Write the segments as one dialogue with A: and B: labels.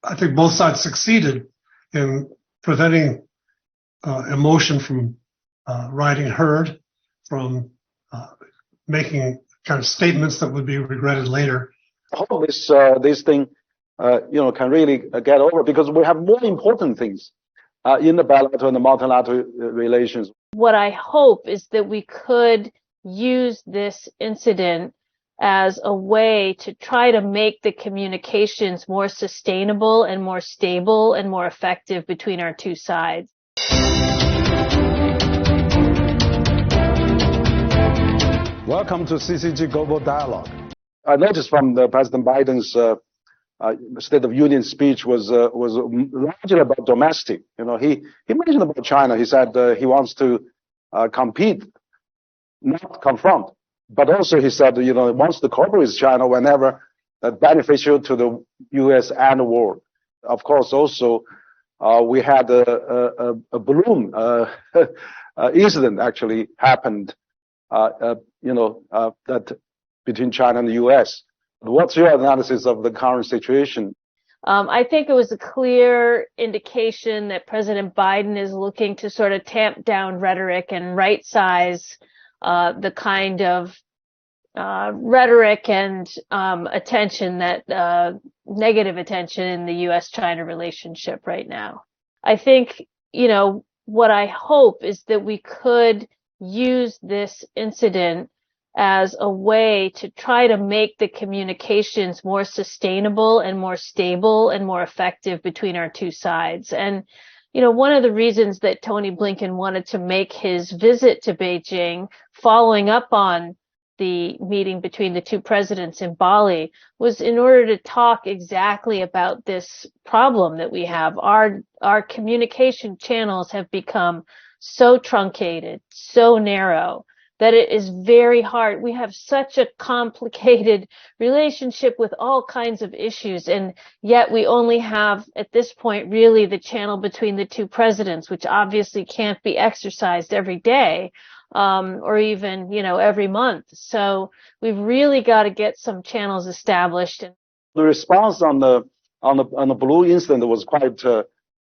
A: I think both sides succeeded in preventing emotion from riding herd, from making kind of statements that would be regretted later.
B: I hope this thing, can really get over, because we have more important things in the bilateral and the multilateral relations.
C: What I hope is that we could use this incident as a way to try to make the communications more sustainable and more stable and more effective between our two sides.
D: Welcome to CCG Global Dialogue.
B: I noticed from the President Biden's State of Union speech was largely about domestic. He mentioned about China. He said he wants to compete, not confront. But also he said, he wants to cooperate with China whenever beneficial to the U.S. and the world. Of course, also we had a balloon incident actually happened, that between China and the U.S. What's your analysis of the current situation?
C: I think it was a clear indication that President Biden is looking to sort of tamp down rhetoric and right size the kind of rhetoric and attention that negative attention in the U.S.-China relationship right now. I think, what I hope is that we could use this incident as a way to try to make the communications more sustainable and more stable and more effective between our two sides. And, one of the reasons that Tony Blinken wanted to make his visit to Beijing, following up on the meeting between the two presidents in Bali, was in order to talk exactly about this problem that we have. Our communication channels have become so truncated, so narrow, that it is very hard. We have such a complicated relationship with all kinds of issues, and yet we only have, at this point, really the channel between the two presidents, which obviously can't be exercised every day, or even, every month. So we've really got to get some channels established.
B: The response on the blue incident was quite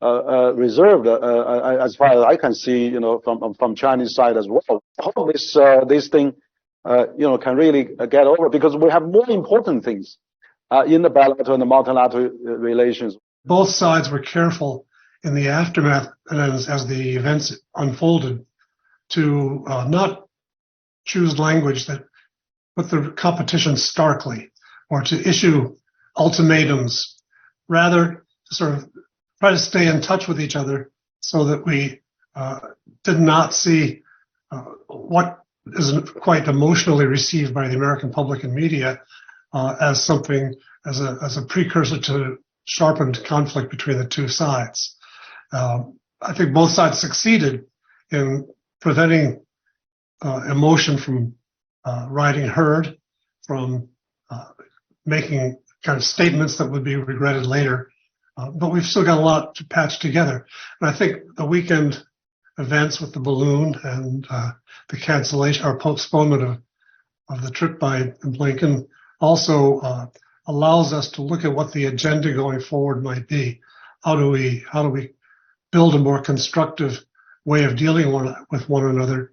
B: reserved, as far as I can see, from Chinese side as well. I hope this thing, can really get over, because we have more important things in the bilateral and the multilateral relations.
A: Both sides were careful in the aftermath and as the events unfolded to not choose language that put the competition starkly or to issue ultimatums, rather to sort of try to stay in touch with each other so that we did not see what isn't quite emotionally received by the American public and media as something, as a precursor to sharpened conflict between the two sides. I think both sides succeeded in preventing emotion from riding herd, from making kind of statements that would be regretted later. But we've still got a lot to patch together. And I think the weekend events with the balloon and the cancellation or postponement of the trip by Blinken also allows us to look at what the agenda going forward might be. How do we build a more constructive way of dealing with one another